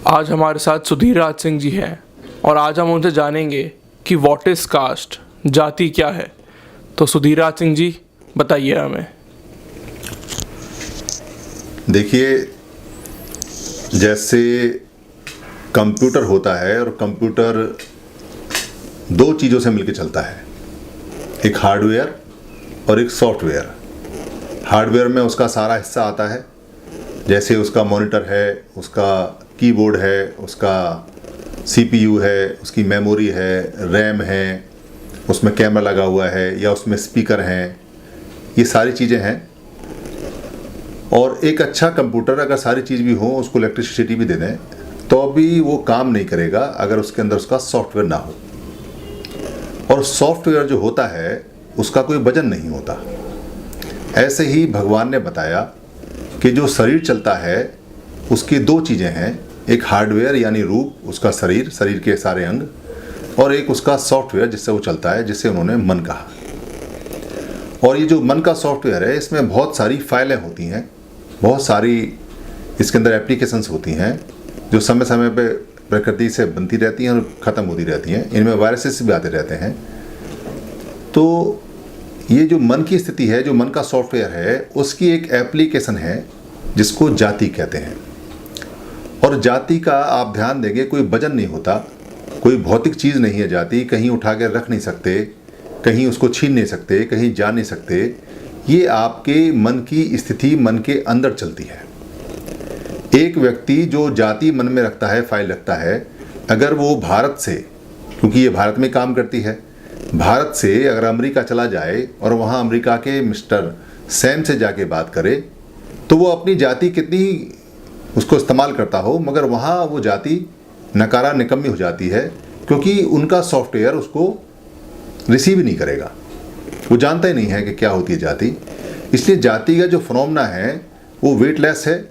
आज हमारे साथ सुधीर राज सिंह जी हैं और आज हम उनसे जानेंगे कि व्हाट इज़ कास्ट, जाति क्या है। तो सुधीर राज सिंह जी बताइए हमें। देखिए, जैसे कंप्यूटर होता है और कंप्यूटर दो चीज़ों से मिलकर चलता है, एक हार्डवेयर और एक सॉफ्टवेयर। हार्डवेयर में उसका सारा हिस्सा आता है, जैसे उसका मॉनिटर है, उसका कीबोर्ड है, उसका सीपीयू है, उसकी मेमोरी है, रैम है, उसमें कैमरा लगा हुआ है या उसमें स्पीकर हैं, ये सारी चीज़ें हैं। और एक अच्छा कंप्यूटर अगर सारी चीज़ भी हो, उसको इलेक्ट्रिसिटी भी दे दें, तो भी वो काम नहीं करेगा अगर उसके अंदर उसका सॉफ्टवेयर ना हो। और सॉफ्टवेयर जो होता है उसका कोई वजन नहीं होता। ऐसे ही भगवान ने बताया कि जो शरीर चलता है उसकी दो चीज़ें हैं, एक हार्डवेयर यानी रूप, उसका शरीर, शरीर के सारे अंग, और एक उसका सॉफ्टवेयर जिससे वो चलता है, जिसे उन्होंने मन कहा। और ये जो मन का सॉफ्टवेयर है, इसमें बहुत सारी फाइलें होती हैं, बहुत सारी इसके अंदर एप्लीकेशंस होती हैं जो समय समय पे प्रकृति से बनती रहती हैं और ख़त्म होती रहती हैं। इनमें वायरसेस भी आते रहते हैं। तो ये जो मन की स्थिति है, जो मन का सॉफ्टवेयर है, उसकी एक एप्लीकेशन है जिसको जाति कहते हैं। और जाति का आप ध्यान देंगे, कोई वजन नहीं होता, कोई भौतिक चीज़ नहीं है जाति। कहीं उठा के रख नहीं सकते, कहीं उसको छीन नहीं सकते, कहीं जा नहीं सकते। ये आपके मन की स्थिति, मन के अंदर चलती है। एक व्यक्ति जो जाति मन में रखता है, फाइल रखता है, अगर वो भारत से, क्योंकि ये भारत में काम करती है, भारत से अगर अमेरिका चला जाए और वहाँ अमेरिका के मिस्टर सैम से जाके बात करे, तो वो अपनी जाति कितनी उसको इस्तेमाल करता हो, मगर वहाँ वो जाति नकारा निकम्मी हो जाती है, क्योंकि उनका सॉफ्टवेयर उसको रिसीव ही नहीं करेगा। वो जानता ही नहीं है कि क्या होती है जाति। इसलिए जाति का जो फिनोमेना है वो वेटलेस है,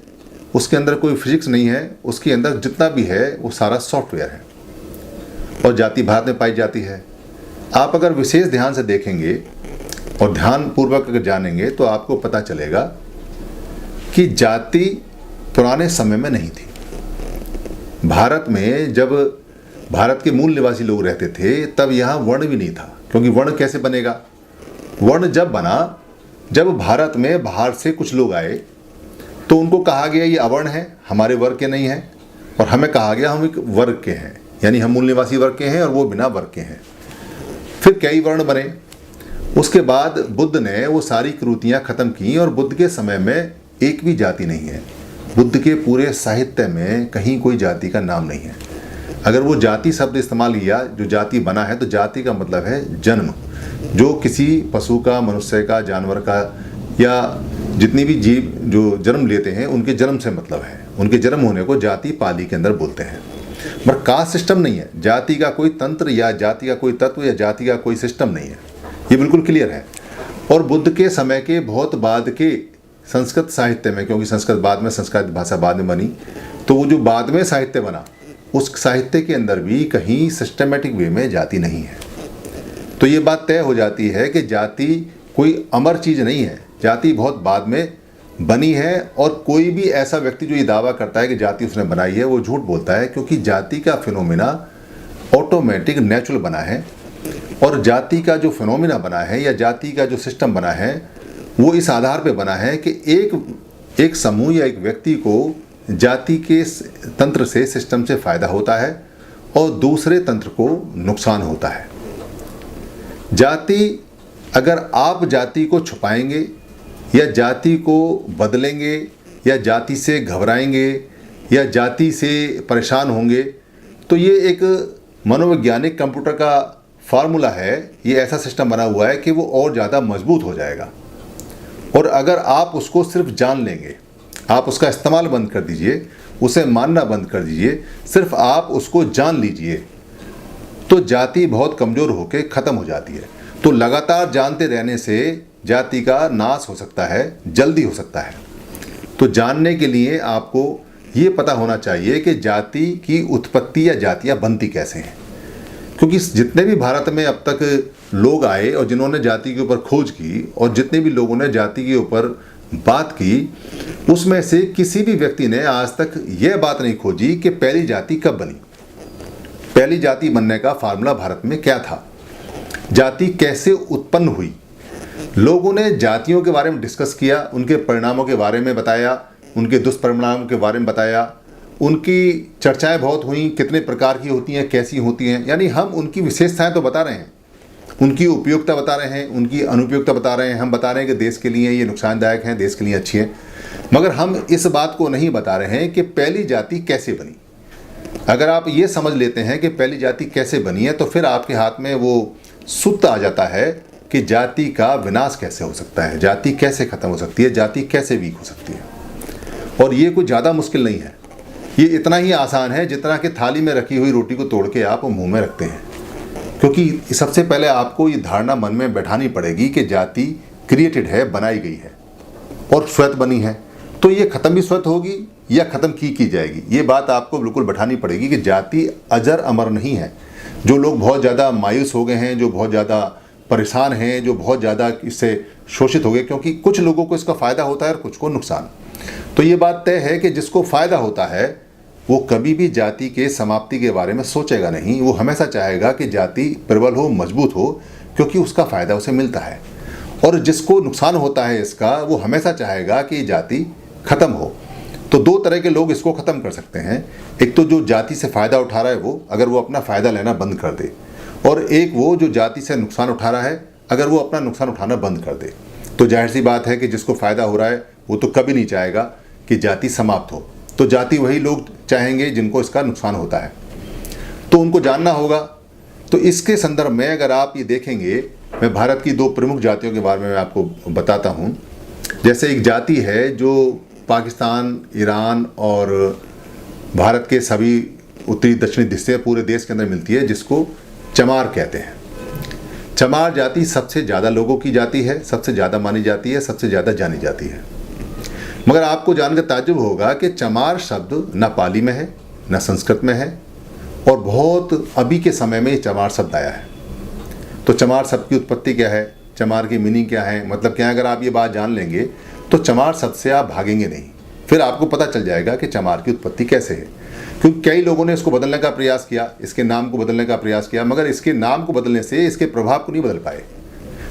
उसके अंदर कोई फिजिक्स नहीं है, उसके अंदर जितना भी है वो सारा सॉफ्टवेयर है। और जाति भारत में पाई जाती है। आप अगर विशेष ध्यान से देखेंगे और ध्यान पूर्वक अगर जानेंगे तो आपको पता चलेगा कि जाति पुराने समय में नहीं थी। भारत में जब भारत के मूल निवासी लोग रहते थे, तब यहाँ वर्ण भी नहीं था, क्योंकि वर्ण कैसे बनेगा? वर्ण जब बना, जब भारत में बाहर से कुछ लोग आए तो उनको कहा गया ये अवर्ण है, हमारे वर्ग के नहीं हैं, और हमें कहा गया हम एक वर्ग के हैं, यानी हम मूल निवासी वर्ग के हैं और वो बिना वर्ग के हैं। फिर कई वर्ण बने। उसके बाद बुद्ध ने वो सारी कृतियाँ ख़त्म की और बुद्ध के समय में एक भी जाति नहीं है। बुद्ध के पूरे साहित्य में कहीं कोई जाति का नाम नहीं है। अगर वो जाति शब्द इस्तेमाल किया, जो जाति बना है, तो जाति का मतलब है जन्म, जो किसी पशु का, मनुष्य का, जानवर का, या जितनी भी जीव जो जन्म लेते हैं उनके जन्म से मतलब है। उनके जन्म होने को जाति पाली के अंदर बोलते हैं। पर कास्ट सिस्टम नहीं है, जाति का कोई तंत्र या जाति का कोई तत्व या जाति का कोई सिस्टम नहीं है। ये बिल्कुल क्लियर है। और बुद्ध के समय के बहुत बाद के संस्कृत साहित्य में, क्योंकि संस्कृत बाद में, संस्कृत भाषा बाद में बनी, तो वो जो बाद में साहित्य बना, उस साहित्य के अंदर भी कहीं सिस्टमेटिक वे में जाति नहीं है। तो ये बात तय हो जाती है कि जाति कोई अमर चीज़ नहीं है, जाति बहुत बाद में बनी है। और कोई भी ऐसा व्यक्ति जो ये दावा करता है कि जाति उसने बनाई है, वो झूठ बोलता है, क्योंकि जाति का फिनोमिना ऑटोमेटिक, नेचुरल बना है। और जाति का जो फिनोमिना बना है या जाति का जो सिस्टम बना है, वो इस आधार पे बना है कि एक समूह या एक व्यक्ति को जाति के तंत्र से, सिस्टम से फ़ायदा होता है और दूसरे तंत्र को नुकसान होता है। जाति, अगर आप जाति को छुपाएंगे या जाति को बदलेंगे या जाति से घबराएंगे या जाति से परेशान होंगे, तो ये एक मनोवैज्ञानिक कंप्यूटर का फार्मूला है। ये ऐसा सिस्टम बना हुआ है कि वो और ज़्यादा मजबूत हो जाएगा। और अगर आप उसको सिर्फ जान लेंगे, आप उसका इस्तेमाल बंद कर दीजिए, उसे मानना बंद कर दीजिए, सिर्फ आप उसको जान लीजिए, तो जाति बहुत कमज़ोर होकर ख़त्म हो जाती है। तो लगातार जानते रहने से जाति का नाश हो सकता है, जल्दी हो सकता है। तो जानने के लिए आपको ये पता होना चाहिए कि जाति की उत्पत्ति या जातियाँ बनती कैसे हैं। क्योंकि जितने भी भारत में अब तक लोग आए और जिन्होंने जाति के ऊपर खोज की, और जितने भी लोगों ने जाति के ऊपर बात की, उसमें से किसी भी व्यक्ति ने आज तक यह बात नहीं खोजी कि पहली जाति कब बनी, पहली जाति बनने का फार्मूला भारत में क्या था, जाति कैसे उत्पन्न हुई। लोगों ने जातियों के बारे में डिस्कस किया, उनके परिणामों के बारे में बताया, उनके दुष्परिणामों के बारे में बताया, उनकी चर्चाएं बहुत हुई, कितने प्रकार की होती हैं, कैसी होती हैं। यानी हम उनकी विशेषताएं तो बता रहे हैं, उनकी उपयोगिता बता रहे हैं, उनकी अनुपयोगिता बता रहे हैं। हम बता रहे हैं कि देश के लिए ये नुकसानदायक हैं, देश के लिए अच्छी है, मगर हम इस बात को नहीं बता रहे हैं कि पहली जाति कैसे बनी। अगर आप ये समझ लेते हैं कि पहली जाति कैसे बनी है, तो फिर आपके हाथ में वो सूत्र आ जाता है कि जाति का विनाश कैसे हो सकता है, जाति कैसे खत्म हो सकती है, जाति कैसे वीक हो सकती है। और ये कुछ ज़्यादा मुश्किल नहीं है, ये इतना ही आसान है जितना कि थाली में रखी हुई रोटी को तोड़ के आप मुंह में रखते हैं। क्योंकि सबसे पहले आपको ये धारणा मन में बैठानी पड़ेगी कि जाति क्रिएटेड है, बनाई गई है और स्वतः बनी है, तो ये खत्म भी स्वतः होगी या खत्म की जाएगी। ये बात आपको बिल्कुल बैठानी पड़ेगी कि जाति अजर अमर नहीं है। जो लोग बहुत ज़्यादा मायूस हो गए हैं, जो बहुत ज़्यादा परेशान हैं, जो बहुत ज़्यादा इससे शोषित हो गए, क्योंकि कुछ लोगों को इसका फ़ायदा होता है और कुछ को नुकसान। तो ये बात तय है कि जिसको फ़ायदा होता है वो कभी भी जाति के समाप्ति के बारे में सोचेगा नहीं। वो हमेशा चाहेगा कि जाति प्रबल हो, मजबूत हो, क्योंकि उसका फ़ायदा उसे मिलता है। और जिसको नुकसान होता है इसका, वो हमेशा चाहेगा कि जाति ख़त्म हो। तो दो तरह के लोग इसको ख़त्म कर सकते हैं। एक तो जो जाति से फ़ायदा उठा रहा है वो, अगर वो अपना फ़ायदा लेना बंद कर दे, और एक वो जो जाति से नुकसान उठा रहा है, अगर वो अपना नुकसान उठाना बंद कर दे। तो जाहिर सी बात है कि जिसको फ़ायदा हो रहा है वो तो कभी नहीं चाहेगा कि जाति समाप्त हो। तो जाति वही लोग चाहेंगे जिनको इसका नुकसान होता है, तो उनको जानना होगा। तो इसके संदर्भ में अगर आप ये देखेंगे, मैं भारत की दो प्रमुख जातियों के बारे में आपको बताता हूँ। जैसे एक जाति है जो पाकिस्तान, ईरान और भारत के सभी उत्तरी दक्षिणी हिस्से पूरे देश के अंदर मिलती है, जिसको चमार कहते हैं। चमार जाति सबसे ज़्यादा लोगों की जाति है, सबसे ज़्यादा मानी जाती है, सबसे ज़्यादा जानी जाती है। मगर आपको जानकर ताज्जुब होगा कि चमार शब्द न पाली में है, न संस्कृत में है, और बहुत अभी के समय में ये चमार शब्द आया है। तो चमार शब्द की उत्पत्ति क्या है, चमार की मीनिंग क्या है, मतलब क्या है, अगर आप ये बात जान लेंगे तो चमार शब्द से आप भागेंगे नहीं। फिर आपको पता चल जाएगा कि चमार की उत्पत्ति कैसे है। क्योंकि कई लोगों ने इसको बदलने का प्रयास किया, इसके नाम को बदलने का प्रयास किया, मगर इसके नाम को बदलने से इसके प्रभाव को नहीं बदल पाए।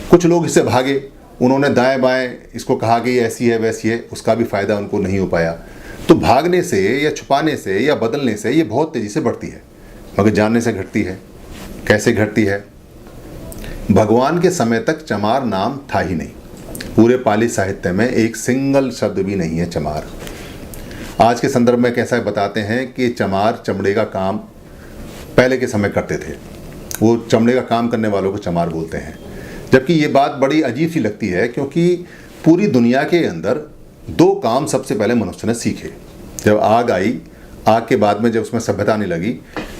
कुछ लोग इससे भागे, उन्होंने दाएं बाएं इसको कहा कि ऐसी है वैसी है, उसका भी फ़ायदा उनको नहीं हो पाया। तो भागने से या छुपाने से या बदलने से ये बहुत तेज़ी से बढ़ती है, मगर जानने से घटती है। कैसे घटती है? भगवान के समय तक चमार नाम था ही नहीं। पूरे पाली साहित्य में एक सिंगल शब्द भी नहीं है चमार। आज के संदर्भ में कैसा बताते हैं कि चमार चमड़े का काम पहले के समय करते थे, वो चमड़े का काम करने वालों को चमार बोलते हैं। जबकि ये बात बड़ी अजीब सी लगती है, क्योंकि पूरी दुनिया के अंदर दो काम सबसे पहले मनुष्य ने सीखे। जब आग आई, आग के बाद में जब उसमें सभ्यता आने लगी,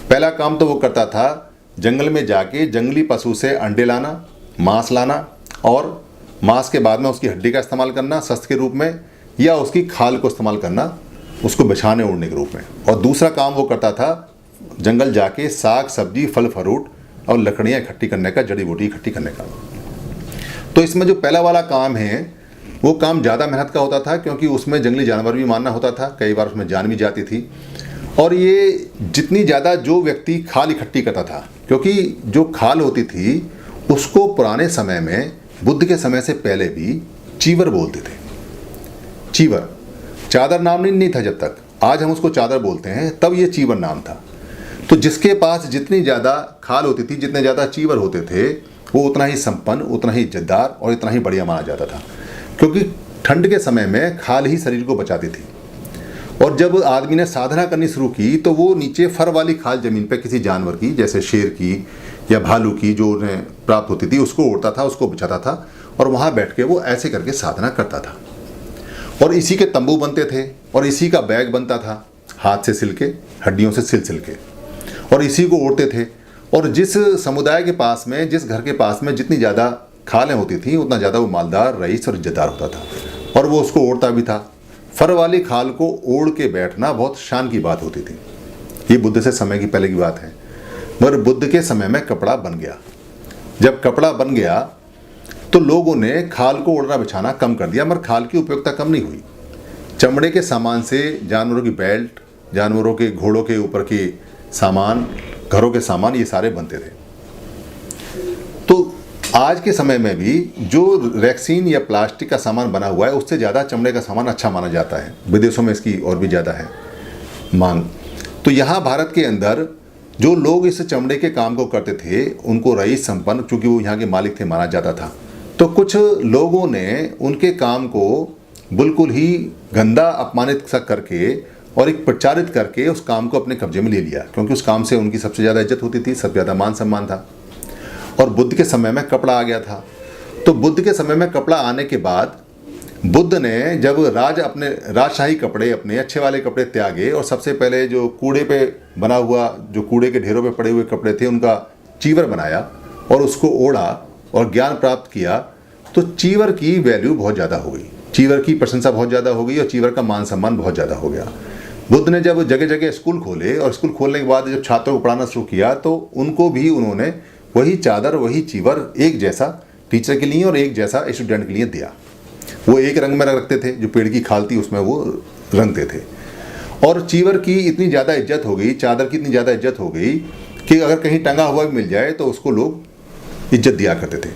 पहला काम तो वो करता था जंगल में जाके जंगली पशु से अंडे लाना, मांस लाना, और मांस के बाद में उसकी हड्डी का इस्तेमाल करना शस्त्र के रूप में, या उसकी खाल को इस्तेमाल करना उसको बिछाने ओढ़ने के रूप में। और दूसरा काम वो करता था जंगल जाके साग सब्जी, फल फ्रूट और लकड़ियाँ इकट्ठी करने का, जड़ी बूटी इकट्ठी करने का। तो इसमें जो पहला वाला काम है वो काम ज़्यादा मेहनत का होता था, क्योंकि उसमें जंगली जानवर भी मारना होता था, कई बार उसमें जान भी जाती थी। और ये जितनी ज़्यादा जो व्यक्ति खाल इकट्ठी करता था, क्योंकि जो खाल होती थी उसको पुराने समय में, बुद्ध के समय से पहले भी चीवर बोलते थे। चीवर, चादर नाम नहीं था जब तक, आज हम उसको चादर बोलते हैं, तब ये चीवर नाम था। तो जिसके पास जितनी ज़्यादा खाल होती थी, जितने ज़्यादा चीवर होते थे, वो उतना ही संपन्न, उतना ही इज्जतदार और इतना ही बढ़िया माना जाता था। क्योंकि ठंड के समय में खाल ही शरीर को बचाती थी। और जब आदमी ने साधना करनी शुरू की तो वो नीचे फर वाली खाल ज़मीन पे किसी जानवर की, जैसे शेर की या भालू की, जो उन्हें प्राप्त होती थी, उसको ओढ़ता था, उसको बिछाता था, और वहाँ बैठ के वो ऐसे करके साधना करता था। और इसी के तंबू बनते थे, और इसी का बैग बनता था, हाथ से सिल के, हड्डियों से सिल के, और इसी को ओढ़ते थे। और जिस समुदाय के पास में, जिस घर के पास में जितनी ज़्यादा खालें होती थी, उतना ज़्यादा वो मालदार, रईस और इज्जतदार होता था, और वो उसको ओढ़ता भी था। फर वाली खाल को ओढ़ के बैठना बहुत शान की बात होती थी। ये बुद्ध से समय की पहले की बात है। मगर बुद्ध के समय में कपड़ा बन गया। जब कपड़ा बन गया तो लोगों ने खाल को ओढ़ना बिछाना कम कर दिया, मगर खाल की उपयोगिता कम नहीं हुई। चमड़े के सामान से जानवरों की बेल्ट, जानवरों के घोड़ों के ऊपर के सामान, घरों के सामान, ये सारे बनते थे। तो आज के समय में भी जो रेक्सीन या प्लास्टिक का सामान बना हुआ है उससे ज़्यादा चमड़े का सामान अच्छा माना जाता है। विदेशों में इसकी और भी ज़्यादा है मांग। तो यहाँ भारत के अंदर जो लोग इस चमड़े के काम को करते थे उनको रईस संपन्न, चूँकि वो यहाँ के मालिक थे, माना जाता था। तो कुछ लोगों ने उनके काम को बिल्कुल ही गंदा, अपमानित सा करके और एक प्रचारित करके उस काम को अपने कब्जे में ले लिया, क्योंकि उस काम से उनकी सबसे ज़्यादा इज्जत होती थी, सबसे ज़्यादा मान सम्मान था। और बुद्ध के समय में कपड़ा आ गया था। तो बुद्ध के समय में कपड़ा आने के बाद बुद्ध ने जब अपने राजशाही कपड़े, अपने अच्छे वाले कपड़े त्यागे और सबसे पहले जो कूड़े पे बना हुआ, जो कूड़े के ढेरों पे पड़े हुए कपड़े थे, उनका चीवर बनाया और उसको ओढ़ा और ज्ञान प्राप्त किया, तो चीवर की वैल्यू बहुत ज़्यादा हो गई, चीवर की प्रशंसा बहुत ज़्यादा हो गई और चीवर का मान सम्मान बहुत ज़्यादा हो गया। बुद्ध ने जब जगह जगह स्कूल खोले और स्कूल खोलने के बाद जब छात्रों को पढ़ाना शुरू किया तो उनको भी उन्होंने वही चादर, वही चीवर एक जैसा टीचर के लिए और एक जैसा स्टूडेंट के लिए दिया। वो एक रंग में रखते थे, जो पेड़ की खाल थी उसमें वो रंगते थे। और चीवर की इतनी ज़्यादा इज्जत हो गई, चादर की इतनी ज़्यादा इज्जत हो गई कि अगर कहीं टंगा हुआ भी मिल जाए तो उसको लोग इज्जत दिया करते थे।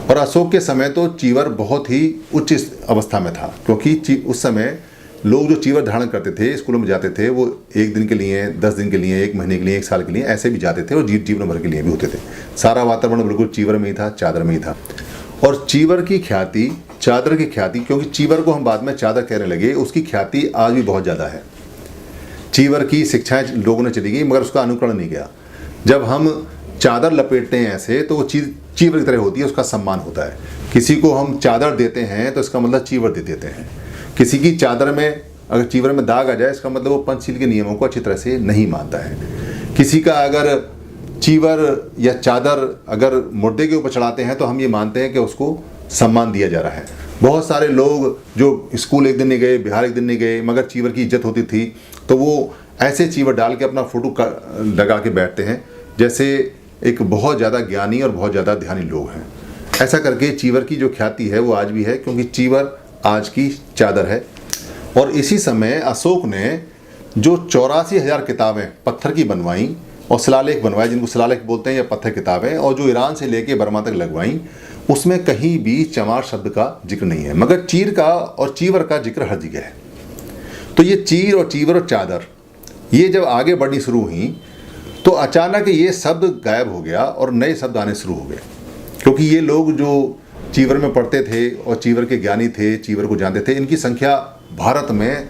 और अशोक के समय तो चीवर बहुत ही उच्च अवस्था में था, क्योंकि उस समय लोग जो चीवर धारण करते थे, स्कूलों में जाते थे, वो 1 दिन के लिए, 10 दिन के लिए, 1 महीने के लिए, 1 साल के लिए ऐसे भी जाते थे और जीवन भर के लिए भी होते थे। सारा वातावरण बिल्कुल चीवर में ही था, चादर में ही था। और चीवर की ख्याति, चादर की ख्याति, क्योंकि चीवर को हम बाद में चादर कहने लगे, उसकी ख्याति आज भी बहुत ज़्यादा है। चीवर की शिक्षाएं लोगों ने चली गई मगर उसका अनुकरण नहीं गया। जब हम चादर लपेटते हैं ऐसे तो वो चीवर की तरह होती है, उसका सम्मान होता है। किसी को हम चादर देते हैं तो इसका मतलब चीवर दे देते हैं। किसी की चादर में अगर चीवर में दाग आ जाए इसका मतलब वो पंचशील के नियमों को अच्छी तरह से नहीं मानता है। किसी का अगर चीवर या चादर अगर मुर्दे के ऊपर चढ़ाते हैं तो हम ये मानते हैं कि उसको सम्मान दिया जा रहा है। बहुत सारे लोग जो स्कूल 1 दिन नहीं गए, बिहार 1 दिन नहीं गए, मगर चीवर की इज्जत होती थी तो वो ऐसे चीवर डाल के अपना फोटो लगा के बैठते हैं जैसे एक बहुत ज़्यादा ज्ञानी और बहुत ज़्यादा ध्यानी लोग हैं। ऐसा करके चीवर की जो ख्याति है वो आज भी है, क्योंकि चीवर आज की चादर है। और इसी समय अशोक ने जो 84,000 किताबें पत्थर की बनवाई और शिलालेख बनवाए, जिनको शिलालेख बोलते हैं, या पत्थर किताबें, और जो ईरान से लेके बर्मा तक लगवाई, उसमें कहीं भी चमार शब्द का जिक्र नहीं है, मगर चीर का और चीवर का जिक्र हर जगह है। तो ये चीर और चीवर और चादर ये जब आगे बढ़नी शुरू हुई तो अचानक ये शब्द गायब हो गया और नए शब्द आने शुरू हो गए, क्योंकि ये लोग जो चीवर में पढ़ते थे और चीवर के ज्ञानी थे, चीवर को जानते थे, इनकी संख्या भारत में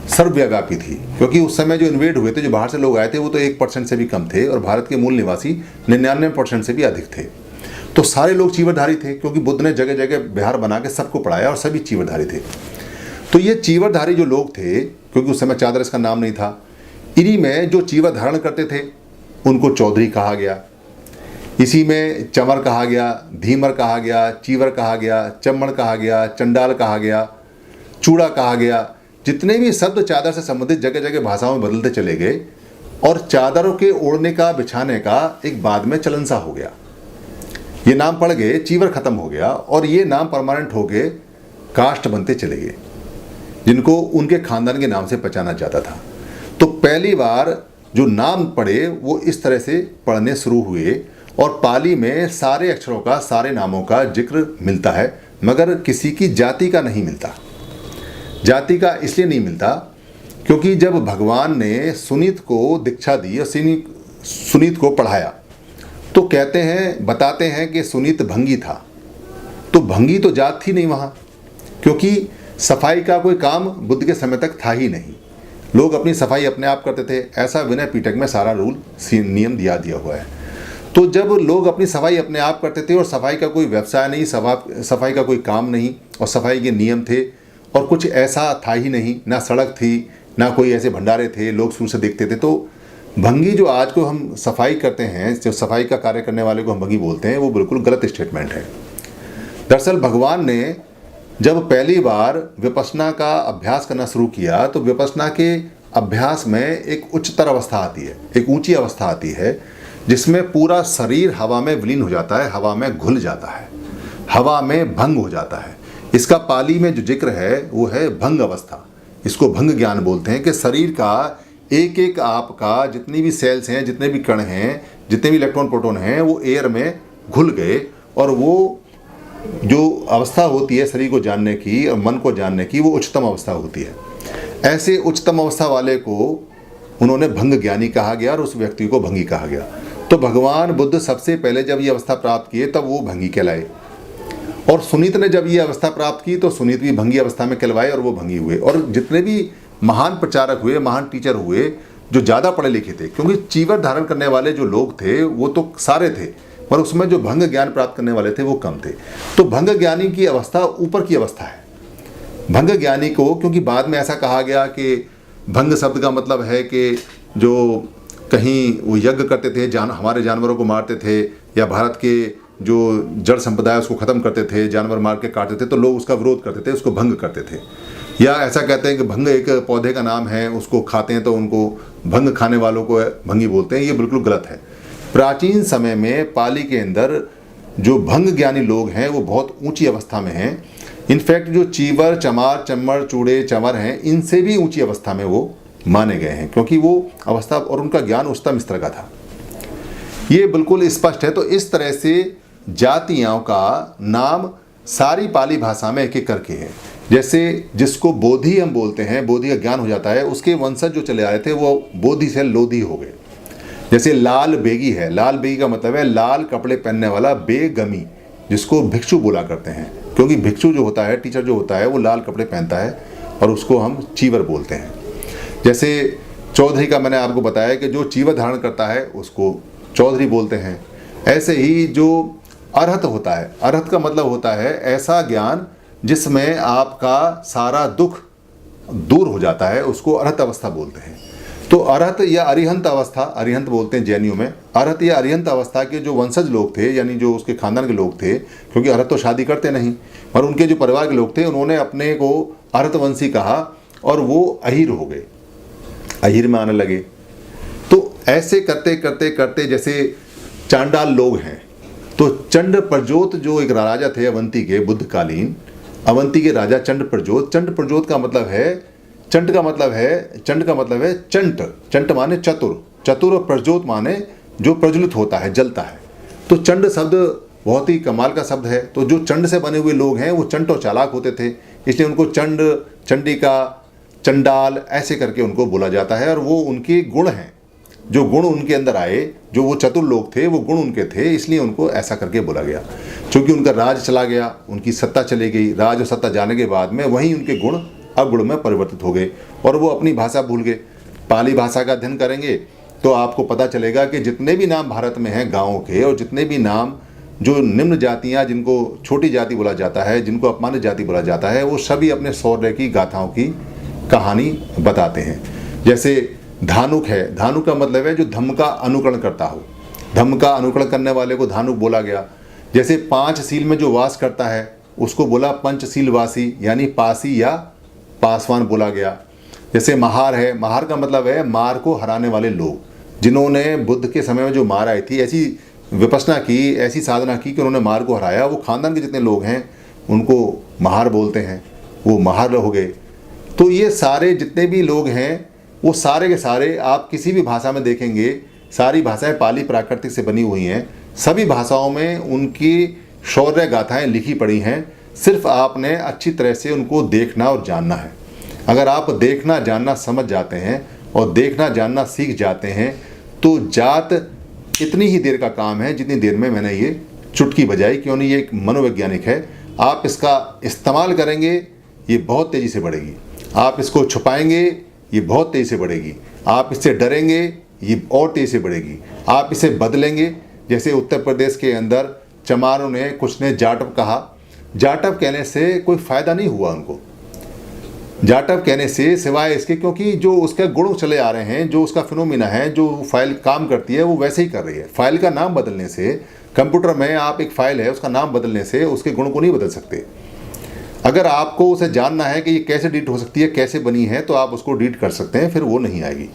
सर्वव्यापी थी। क्योंकि उस समय जो इन्वेड हुए थे, जो बाहर से लोग आए थे, वो तो 1% से भी कम थे और भारत के मूल निवासी 99% से भी अधिक थे। तो सारे लोग चीवरधारी थे, क्योंकि बुद्ध ने जगह जगह बिहार बना के सबको पढ़ाया और सभी चीवरधारी थे। तो ये चीवरधारी जो लोग थे, क्योंकि उस समय चादर इसका नाम नहीं था, इन्हीं में जो चीवर धारण करते थे उनको चौधरी कहा गया। इसी में चमर कहा गया, धीमर कहा गया, चीवर कहा गया, चम्मड़ कहा गया, चंडाल कहा गया, चूड़ा कहा गया। जितने भी शब्द चादर से संबंधित जगह जगह भाषाओं में बदलते चले गए और चादरों के ओढ़ने का, बिछाने का एक बाद में चलन सा हो गया। ये नाम पड़ गए, चीवर खत्म हो गया और ये नाम परमानेंट हो गए, कास्ट बनते चले गए, जिनको उनके खानदान के नाम से पहचाना जाता था। तो पहली बार जो नाम पड़े वो इस तरह से पढ़ने शुरू हुए और पाली में सारे अक्षरों का, सारे नामों का जिक्र मिलता है, मगर किसी की जाति का नहीं मिलता। जाति का इसलिए नहीं मिलता क्योंकि जब भगवान ने सुनीत को दीक्षा दी और सुनीत को पढ़ाया तो कहते हैं, बताते हैं कि सुनीत भंगी था। तो भंगी तो जात थी नहीं वहाँ, क्योंकि सफाई का कोई काम बुद्ध के समय तक था ही नहीं। लोग अपनी सफाई अपने आप करते थे, ऐसा विनय पिटक में सारा रूल नियम दिया हुआ है। तो जब लोग अपनी सफाई अपने आप करते थे और सफाई का कोई व्यवसाय नहीं, सफाई का कोई काम नहीं और सफाई के नियम थे और कुछ ऐसा था ही नहीं, ना सड़क थी, ना कोई ऐसे भंडारे थे, लोग दूर से देखते थे। तो भंगी जो आज को हम सफाई करते हैं, जो सफाई का कार्य करने वाले को हम भंगी बोलते हैं, वो बिल्कुल गलत स्टेटमेंट है। दरअसल भगवान ने जब पहली बार विपश्यना का अभ्यास करना शुरू किया तो विपश्यना के अभ्यास में एक उच्चतर अवस्था आती है, एक ऊंची अवस्था आती है, जिसमें पूरा शरीर हवा में विलीन हो जाता है, हवा में घुल जाता है। हवा में भंग हो जाता है। इसका पाली में जो जिक्र है वो है भंग अवस्था। इसको भंग ज्ञान बोलते हैं कि शरीर का एक एक आपका जितनी भी सेल्स हैं, जितने भी कण हैं, जितने भी इलेक्ट्रॉन प्रोटॉन हैं, वो एयर में घुल गए और वो जो अवस्था होती है शरीर को जानने की और मन को जानने की, वो उच्चतम अवस्था होती है। ऐसे उच्चतम अवस्था वाले को उन्होंने भंग ज्ञानी कहा गया और उस व्यक्ति को भंगी कहा गया। तो भगवान बुद्ध सबसे पहले जब ये अवस्था प्राप्त किए तब वो भंगी कहलाए, और सुनीत ने जब ये अवस्था प्राप्त की तो सुनीत भी भंगी अवस्था में कहलवाए और वो भंगी हुए। और जितने भी महान प्रचारक हुए, महान टीचर हुए, जो ज़्यादा पढ़े लिखे थे, क्योंकि चीवर धारण करने वाले जो लोग थे वो तो सारे थे, पर उसमें जो भंग ज्ञान प्राप्त करने वाले थे वो कम थे। तो भंग ज्ञानी की अवस्था ऊपर की अवस्था है। भंग ज्ञानी को, क्योंकि बाद में ऐसा कहा गया कि भंग शब्द का मतलब है कि जो कहीं वो यज्ञ करते थे, हमारे जानवरों को मारते थे, या भारत के जो जड़ संप्रदाय उसको ख़त्म करते थे, जानवर मार के काटते थे, तो लोग उसका विरोध करते थे, उसको भंग करते थे। या ऐसा कहते हैं कि भंग एक पौधे का नाम है, उसको खाते हैं तो उनको भंग खाने वालों को भंगी बोलते हैं। ये बिल्कुल गलत है। प्राचीन समय में पाली के अंदर जो भंग ज्ञानी लोग हैं वो बहुत ऊंची अवस्था में हैं। इनफैक्ट जो चीवर, चमार, चम्मड़, चूड़े, चंवर हैं, इनसे भी ऊंची अवस्था में वो माने गए हैं, क्योंकि वो अवस्था और उनका ज्ञान उच्चतम स्तर का था। ये बिल्कुल स्पष्ट है। तो इस तरह से जातियों का नाम सारी पाली भाषा में एक एक करके है। जैसे जिसको बोधि हम बोलते हैं, बोधि का ज्ञान हो जाता है, उसके वंशज जो चले आ रहे थे वो बोधि से लोधी हो गए। जैसे लाल बेगी है, लाल बेगी का मतलब है लाल कपड़े पहनने वाला बेगमी, जिसको भिक्षु बोला करते हैं, क्योंकि भिक्षु जो होता है, टीचर जो होता है, वो लाल कपड़े पहनता है और उसको हम चीवर बोलते हैं। जैसे चौधरी का मैंने आपको बताया कि जो चीवर धारण करता है उसको चौधरी बोलते हैं। ऐसे ही जो अरहत होता है, अरहत का मतलब होता है ऐसा ज्ञान जिसमें आपका सारा दुख दूर हो जाता है, उसको अरहत अवस्था बोलते हैं। तो अरहत या अरिहंत अवस्था, अरिहंत बोलते हैं जैनियों में, अरहत या अरिहंत अवस्था के जो वंशज लोग थे, यानी जो उसके खानदान के लोग थे, क्योंकि अरहत तो शादी करते नहीं, और उनके जो परिवार के लोग थे उन्होंने अपने को अरहतवंशी कहा और वो अहीर हो गए, अहीर में आने लगे। तो ऐसे करते करते करते जैसे चांडाल लोग हैं, तो चंड प्रजोत जो एक राजा थे अवंती के, बुद्ध कालीन अवंती के राजा चंड प्रजोत। चंड प्रजोत का मतलब है, चंड का मतलब है चंट, चंट माने चतुर, चतुर, और प्रजोत माने जो प्रज्वलित होता है, जलता है। तो चंड शब्द बहुत ही कमाल का शब्द है। तो जो चंड से बने हुए लोग हैं वो चंट और चालाक होते थे, इसलिए उनको चंड, चंडिका, चंडाल ऐसे करके उनको बोला जाता है। और वो उनके गुण हैं, जो गुण उनके अंदर आए, जो वो चतुर लोग थे, वो गुण उनके थे, इसलिए उनको ऐसा करके बोला गया। क्योंकि उनका राज चला गया, उनकी सत्ता चली गई, राज और सत्ता जाने के बाद में वहीं उनके गुण अवगुण में परिवर्तित हो गए और वो अपनी भाषा भूल गए। पाली भाषा का अध्ययन करेंगे तो आपको पता चलेगा कि जितने भी नाम भारत में हैं गाँवों के, और जितने भी नाम जो निम्न जातियाँ, जिनको छोटी जाति बोला जाता है, जिनको अपमानित जाति बोला जाता है, वो सभी अपने शौर्य की गाथाओं की कहानी बताते हैं। जैसे धानुक है, धानुक का मतलब है जो धम्म का अनुकरण करता हो, धम्म का अनुकरण करने वाले को धानुक बोला गया। जैसे 5 सील में जो वास करता है उसको बोला पंचशीलवासी, यानी पासी या पासवान बोला गया। जैसे महार है, महार का मतलब है मार को हराने वाले लोग, जिन्होंने बुद्ध के समय में जो मार आई थी, ऐसी विपश्यना की, ऐसी साधना की कि उन्होंने मार को हराया, वो खानदान के जितने लोग हैं उनको महार बोलते हैं, वो महार हो गए। तो ये सारे जितने भी लोग हैं वो सारे के सारे आप किसी भी भाषा में देखेंगे, सारी भाषाएं पाली प्राकृतिक से बनी हुई हैं, सभी भाषाओं में उनकी शौर्य गाथाएं लिखी पड़ी हैं। सिर्फ आपने अच्छी तरह से उनको देखना और जानना है। अगर आप देखना जानना समझ जाते हैं और देखना जानना सीख जाते हैं तो जात इतनी ही देर का काम है जितनी देर में मैंने ये चुटकी बजाई, क्यों नहीं, ये एक मनोवैज्ञानिक है। आप इसका इस्तेमाल करेंगे ये बहुत तेज़ी से बढ़ेगी, आप इसको छुपाएंगे ये बहुत तेज़ी से बढ़ेगी, आप इससे डरेंगे ये और तेज़ी से बढ़ेगी, आप इसे बदलेंगे। जैसे उत्तर प्रदेश के अंदर चमारों ने, कुछ ने जाटव कहा, जाटव कहने से कोई फ़ायदा नहीं हुआ उनको, जाटव कहने से सिवाय इसके क्योंकि जो उसका गुण चले आ रहे हैं, जो उसका फिनोमिना है, जो फाइल काम करती है वो वैसे ही कर रही है। फाइल का नाम बदलने से, कंप्यूटर में आप एक फाइल है उसका नाम बदलने से उसके गुण को नहीं बदल सकते। अगर आपको उसे जानना है कि ये कैसे डिलीट हो सकती है, कैसे बनी है, तो आप उसको डिलीट कर सकते हैं, फिर वो नहीं आएगी।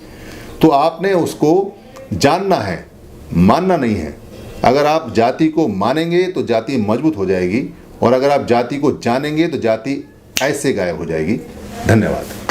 तो आपने उसको जानना है, मानना नहीं है। अगर आप जाति को मानेंगे तो जाति मजबूत हो जाएगी और अगर आप जाति को जानेंगे तो जाति ऐसे गायब हो जाएगी। धन्यवाद।